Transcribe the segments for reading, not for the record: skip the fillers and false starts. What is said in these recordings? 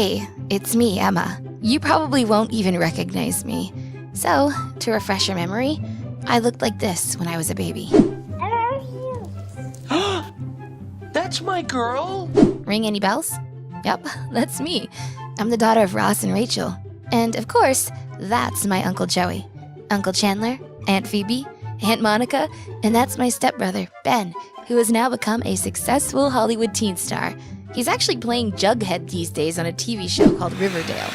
Hey, it's me, Emma. You probably won't even recognize me. So, to refresh your memory, I looked like this when I was a baby. That's my girl! Ring any bells? Yep, that's me. I'm the daughter of Ross and Rachel. And of course, that's my Uncle Joey. Uncle Chandler, Aunt Phoebe, Aunt Monica, and that's my stepbrother, Ben, who has now become a successful Hollywood teen star. He's actually playing Jughead these days on a TV show called Riverdale.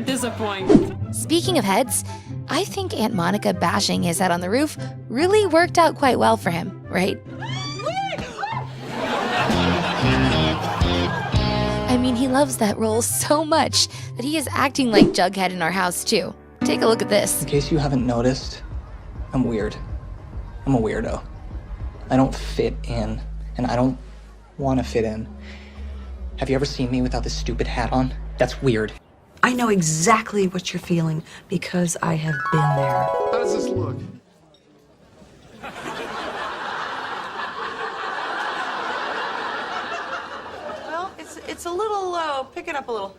Disappointing. Speaking of heads, I think Aunt Monica bashing his head on the roof really worked out quite well for him, right? I mean, he loves that role so much that he is acting like Jughead in our house too. Take a look at this. In case you haven't noticed, I'm weird. I'm a weirdo. I don't fit in, and I don't want to fit in. Have you ever seen me without this stupid hat on? That's weird. I know exactly what you're feeling because I have been there. How does this look? Well, it's a little low. Pick it up a little.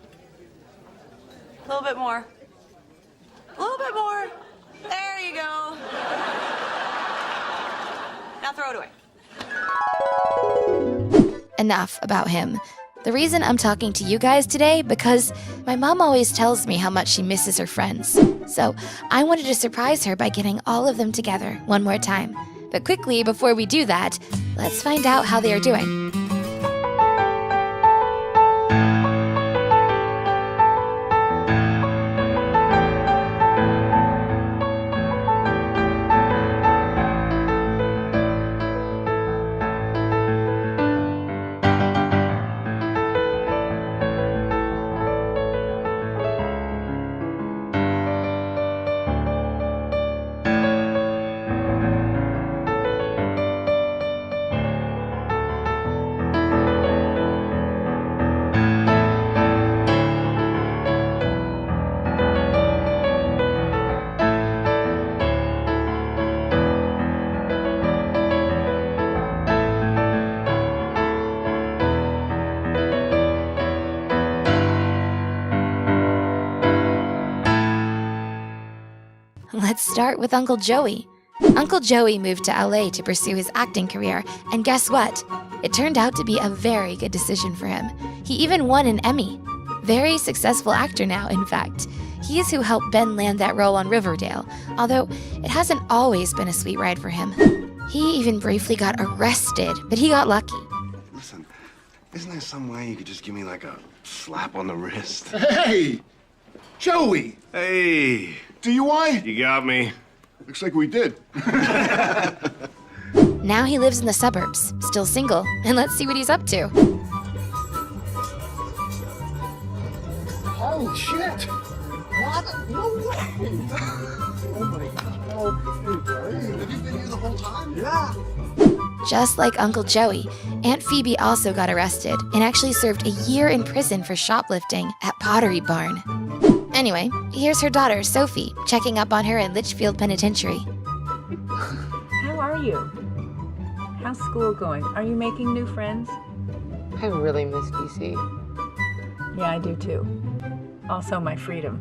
A little bit more. A little bit more. There you go. Now throw it away. Enough about him. The reason I'm talking to you guys today because my mom always tells me how much she misses her friends. So I wanted to surprise her by getting all of them together one more time. But quickly, before we do that, let's find out how they are doing. Let's start with Uncle Joey. Uncle Joey moved to LA to pursue his acting career, and guess what? It turned out to be a very good decision for him. He even won an Emmy. Very successful actor now, in fact. He is who helped Ben land that role on Riverdale, although it hasn't always been a sweet ride for him. He even briefly got arrested, but he got lucky. Listen, isn't there some way you could just give me like a slap on the wrist? Hey! Joey! Hey! DUI? You got me. Looks like we did. Now he lives in the suburbs, still single, and let's see what he's up to. Holy shit! What? No way! Oh my God. Have you been here the whole time? Yeah. Just like Uncle Joey, Aunt Phoebe also got arrested and actually served a year in prison for shoplifting at Pottery Barn. Anyway, here's her daughter, Sophie, checking up on her in Litchfield Penitentiary. How are you? How's school going? Are you making new friends? I really miss DC. Yeah, I do too. Also my freedom.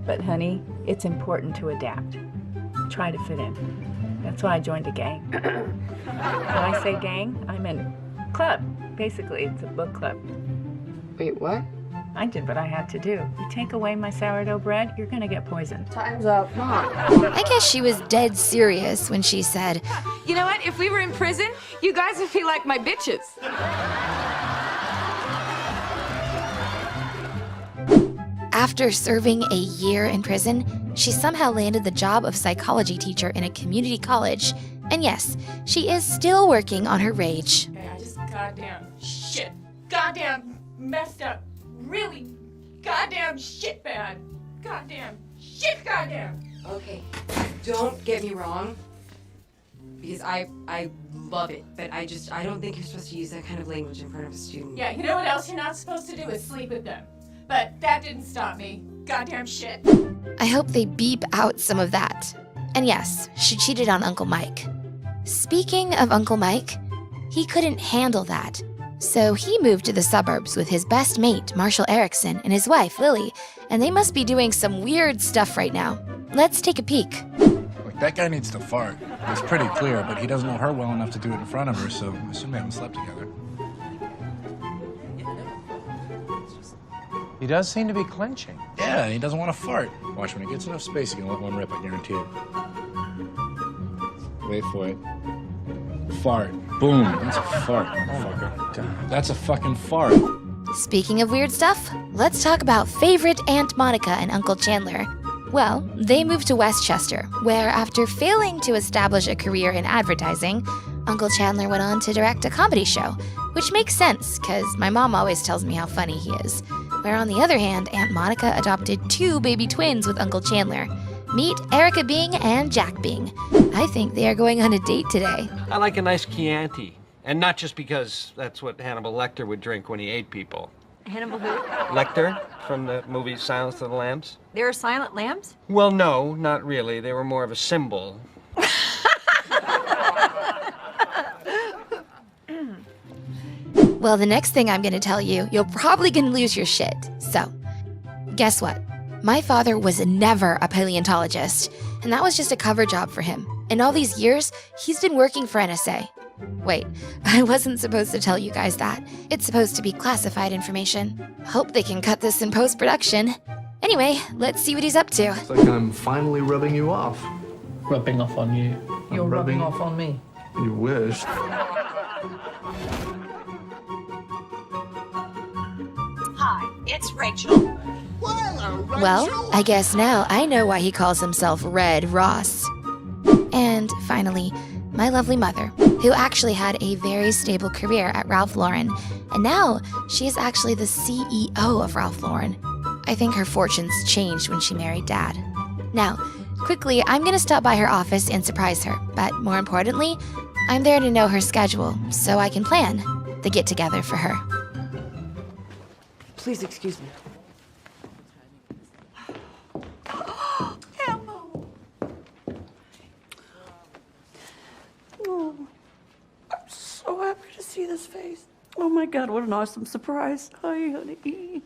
But honey, it's important to adapt. Try to fit in. That's why I joined a gang. When I say gang, I mean club. Basically, it's a book club. Wait, what? I did what I had to do. You take away my sourdough bread, you're gonna get poisoned. Time's up. Mom. I guess she was dead serious when she said, You know what? If we were in prison, you guys would be like my bitches. after serving a year in prison, she somehow landed the job of psychology teacher in a community college. And yes, she is still working on her rage. Hey, I just goddamn messed up, really goddamn shit bad. Goddamn shit goddamn. Okay, don't get me wrong, because I love it, but I don't think you're supposed to use that kind of language in front of a student. Yeah, you know what else you're not supposed to do is sleep with them. But that didn't stop me. Goddamn shit. I hope they beep out some of that. And yes, she cheated on Uncle Mike. Speaking of Uncle Mike, He couldn't handle that. So he moved to the suburbs with his best mate, Marshall Erickson, and his wife, Lily, and they must be doing some weird stuff right now. Let's take a peek. Look, that guy needs to fart. It's pretty clear, but he doesn't know her well enough to do it in front of her, so I assume they haven't slept together. He does seem to be clenching. Yeah, he doesn't want to fart. Watch, when he gets enough space, he can let one rip, I guarantee it. Wait for it. Fart. Boom. That's a fart, motherfucker. God, that's a fucking fart. Speaking of weird stuff, let's talk about favorite Aunt Monica and Uncle Chandler. Well, they moved to Westchester, where after failing to establish a career in advertising, Uncle Chandler went on to direct a comedy show, which makes sense, because my mom always tells me how funny he is. Where on the other hand, Aunt Monica adopted 2 baby twins with Uncle Chandler. Meet Erica Bing and Jack Bing. I think they are going on a date today. I like a nice Chianti. And not just because that's what Hannibal Lecter would drink when he ate people. Hannibal who? Lecter, from the movie Silence of the Lambs? There are silent lambs? Well, no, not really. They were more of a symbol. Well, the next thing I'm going to tell you, you're probably going to lose your shit. So, guess what? My father was never a paleontologist, and that was just a cover job for him. In all these years, he's been working for NSA. Wait, I wasn't supposed to tell you guys that. It's supposed to be classified information. Hope they can cut this in post-production. Anyway, let's see what he's up to. It's like I'm finally rubbing you off. Rubbing off on you. You're rubbing off on me. You wish. Hi, it's Rachel. Well, I guess now I know why he calls himself Red Ross. And finally, my lovely mother, who actually had a very stable career at Ralph Lauren, and now she is actually the CEO of Ralph Lauren. I think her fortunes changed when she married Dad. Now, quickly, I'm gonna stop by her office and surprise her, but more importantly, I'm there to know her schedule so I can plan the get-together for her. Please excuse me. Oh, I'm so happy to see this face. Oh my God, what an awesome surprise. Hi, honey.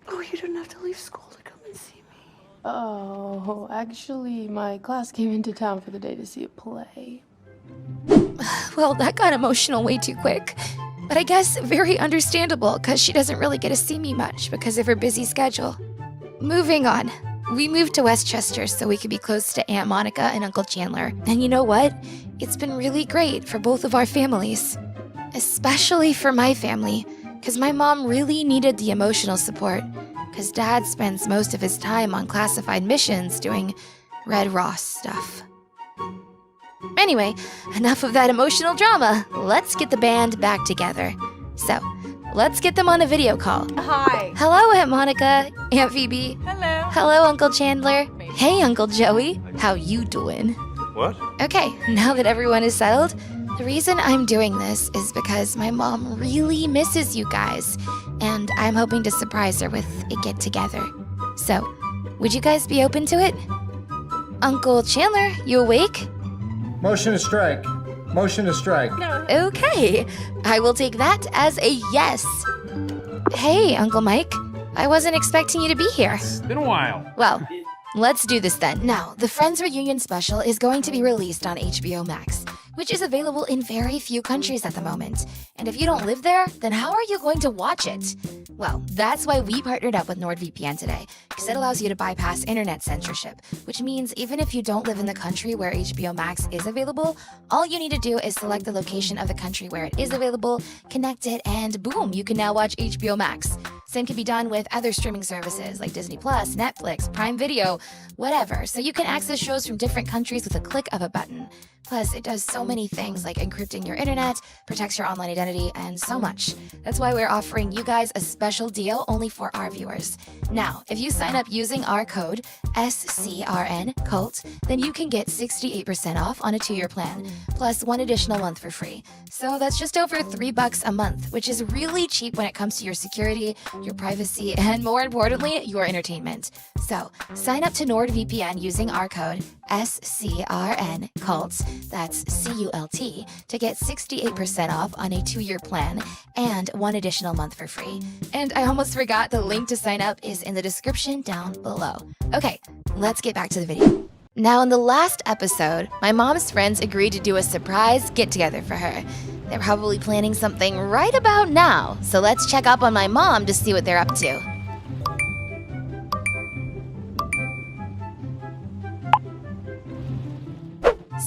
Oh, you didn't have to leave school to come and see me. Oh, actually, my class came into town for the day to see a play. Well, that got emotional way too quick. But I guess very understandable, because she doesn't really get to see me much because of her busy schedule. Moving on. We moved to Westchester so we could be close to Aunt Monica and Uncle Chandler. And you know what? It's been really great for both of our families. Especially for my family, because my mom really needed the emotional support, because Dad spends most of his time on classified missions doing Red Ross stuff. Anyway, enough of that emotional drama. Let's get the band back together. So, let's get them on a video call. Hi. Hello, Aunt Monica, Aunt Phoebe. Hello. Hello, Uncle Chandler. Hey, Uncle Joey. How you doing? What? Okay, now that everyone is settled, the reason I'm doing this is because my mom really misses you guys, and I'm hoping to surprise her with a get-together. So, would you guys be open to it? Uncle Chandler, you awake? Motion to strike. Motion to strike. Okay, I will take that as a yes. Hey, Uncle Mike. I wasn't expecting you to be here. It's been a while. Well, let's do this then. Now, the Friends Reunion special is going to be released on HBO Max, which is available in very few countries at the moment. And if you don't live there, then how are you going to watch it? Well, that's why we partnered up with NordVPN today, because it allows you to bypass internet censorship, which means even if you don't live in the country where HBO Max is available, all you need to do is select the location of the country where it is available, connect it, and boom, you can now watch HBO Max. Same can be done with other streaming services like Disney+, Netflix, Prime Video, whatever, so you can access shows from different countries with a click of a button. Plus, it does so many things like encrypting your internet, protects your online identity, and so much. That's why we're offering you guys a special deal only for our viewers. Now, if you sign up using our code SCRNCULT, then you can get 68% off on a 2-year plan, plus 1 additional month for free. So that's just over $3 a month, which is really cheap when it comes to your security, your privacy, and more importantly, your entertainment. So, sign up to NordVPN using our code SCRN CULT, that's CULT, to get 68% off on a 2-year plan and 1 additional month for free. And I almost forgot, the link to sign up is in the description down below. Okay, let's get back to the video. Now, in the last episode, my mom's friends agreed to do a surprise get-together for her. They're probably planning something right about now, so let's check up on my mom to see what they're up to.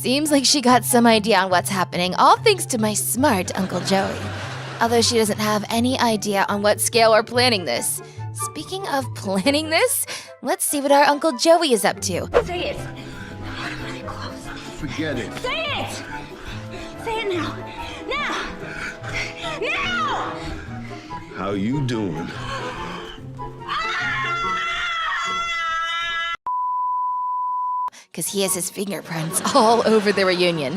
Seems like she got some idea on what's happening, all thanks to my smart Uncle Joey. Although she doesn't have any idea on what scale we're planning this. Speaking of planning this, let's see what our Uncle Joey is up to. Say it. Really close. Forget it. Say it. Say it now. Now. Now. How you doing? Because he has his fingerprints all over the reunion.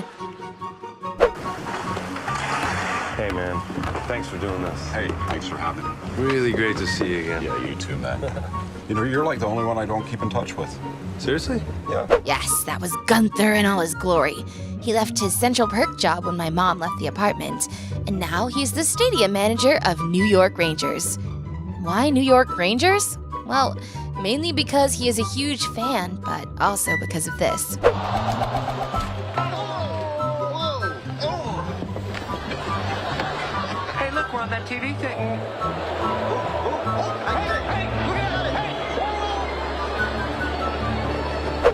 Hey, man. Thanks for doing this. Hey, thanks for having me. Really great to see you again. Yeah, you too, man. You know, you're like the only one I don't keep in touch with. Seriously? Yeah. Yes, that was Gunther in all his glory. He left his Central Perk job when my mom left the apartment, and now he's the stadium manager of New York Rangers. Why New York Rangers? Well, mainly because he is a huge fan, but also because of this. Hey, look, we're on that TV thing.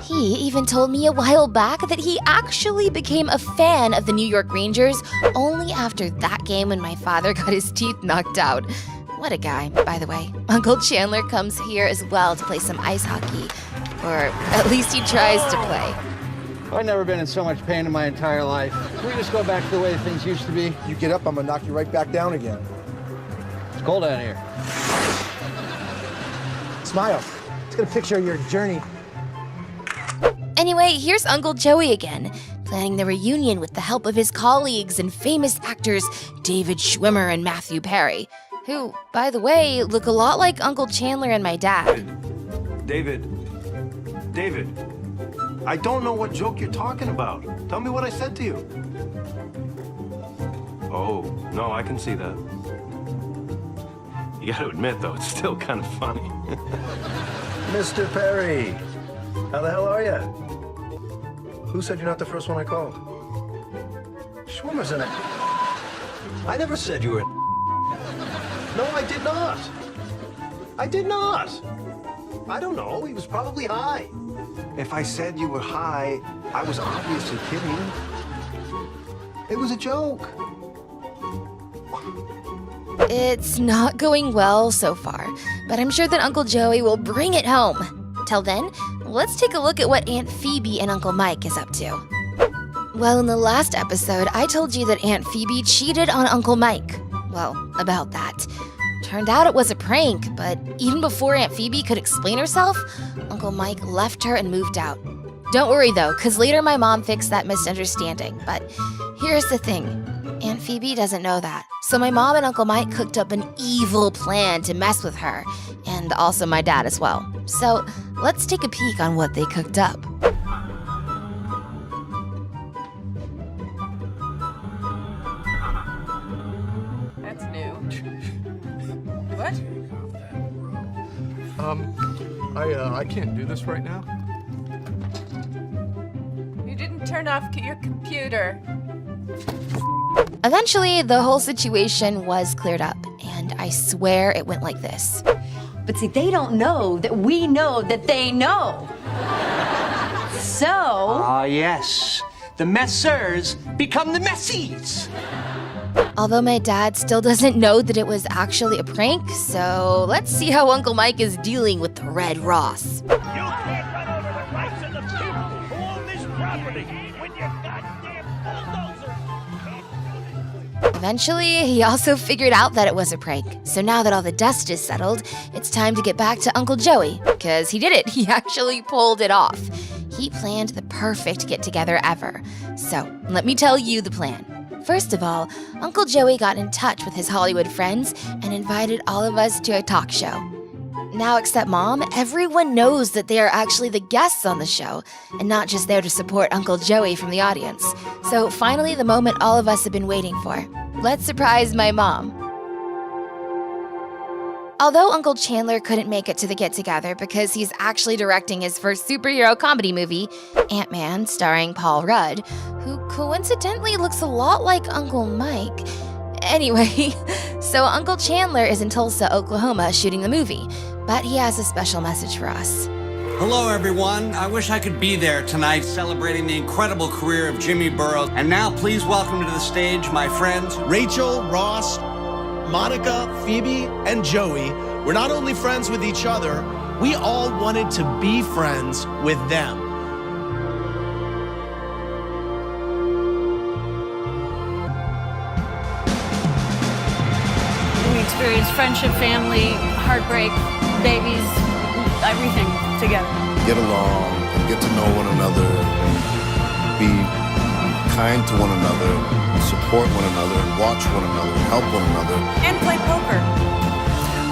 He even told me a while back that he actually became a fan of the New York Rangers only after that game when my father got his teeth knocked out. What a guy, by the way. Uncle Chandler comes here as well to play some ice hockey. Or at least he tries to play. I've never been in so much pain in my entire life. Can we just go back to the way things used to be? You get up, I'm gonna knock you right back down again. It's cold out here. Smile. Let's get a picture of your journey. Anyway, here's Uncle Joey again, planning the reunion with the help of his colleagues and famous actors David Schwimmer and Matthew Perry, who, by the way, look a lot like Uncle Chandler and my dad. David, I don't know what joke you're talking about. Tell me what I said to you. Oh, no, I can see that. You gotta admit, though, it's still kind of funny. Mr. Perry, how the hell are you? Who said you're not the first one I called? Schwimmer's in it. I never said you were. No, I did not. I did not. I don't know. He was probably high. If I said you were high, I was obviously kidding. It was a joke. It's not going well so far, but I'm sure that Uncle Joey will bring it home. Till then, let's take a look at what Aunt Phoebe and Uncle Mike is up to. Well, in the last episode, I told you that Aunt Phoebe cheated on Uncle Mike. Well, about that. Turned out it was a prank, but even before Aunt Phoebe could explain herself, Uncle Mike left her and moved out. Don't worry though, because later my mom fixed that misunderstanding. But here's the thing, Aunt Phoebe doesn't know that. So my mom and Uncle Mike cooked up an evil plan to mess with her, and also my dad as well. So let's take a peek on what they cooked up. That's new. What? I can't do this right now. You didn't turn off your computer. Eventually, the whole situation was cleared up, and I swear it went like this. But see, they don't know that we know that they know. So... Ah, yes. The messers become the messies. Although my dad still doesn't know that it was actually a prank, so let's see how Uncle Mike is dealing with the Red Ross. You can't run over the rights of the people who own this property with your goddamn bulldozer. Eventually, he also figured out that it was a prank. So now that all the dust is settled, it's time to get back to Uncle Joey, because he did it. He actually pulled it off. He planned the perfect get-together ever. So let me tell you the plan. First of all, Uncle Joey got in touch with his Hollywood friends and invited all of us to a talk show. Now, except Mom, everyone knows that they are actually the guests on the show and not just there to support Uncle Joey from the audience. So finally, the moment all of us have been waiting for. Let's surprise my mom. Although Uncle Chandler couldn't make it to the get-together because he's actually directing his first superhero comedy movie, Ant-Man, starring Paul Rudd, who coincidentally looks a lot like Uncle Mike. Anyway, so Uncle Chandler is in Tulsa, Oklahoma, shooting the movie, but he has a special message for us. Hello, everyone. I wish I could be there tonight celebrating the incredible career of Jimmy Burrows. And now, please welcome to the stage my friends Rachel, Ross, Monica, Phoebe, and Joey. We're not only friends with each other, we all wanted to be friends with them. We experienced friendship, family, heartbreak, babies, everything together. Get along and get to know one another, be kind to one another, support one another, and watch one another, and help one another. And play poker.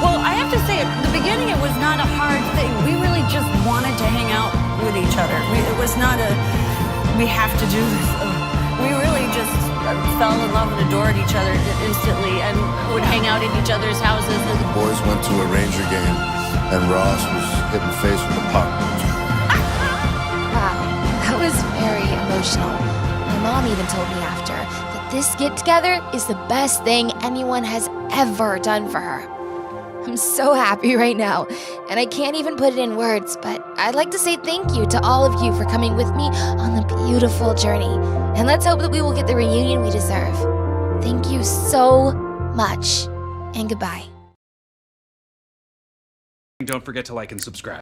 Well, I have to say, at the beginning, it was not a hard thing. We really just wanted to hang out with each other. It was not a, we have to do this. We really just fell in love and adored each other instantly and would hang out at each other's houses. The boys went to a Ranger game, and Ross was hitting face with the puck. Wow, that was very emotional. My mom even told me after that this get-together is the best thing anyone has ever done for her. I'm so happy right now, and I can't even put it in words, but I'd like to say thank you to all of you for coming with me on the beautiful journey, and let's hope that we will get the reunion we deserve. Thank you so much, and goodbye. Don't forget to like and subscribe.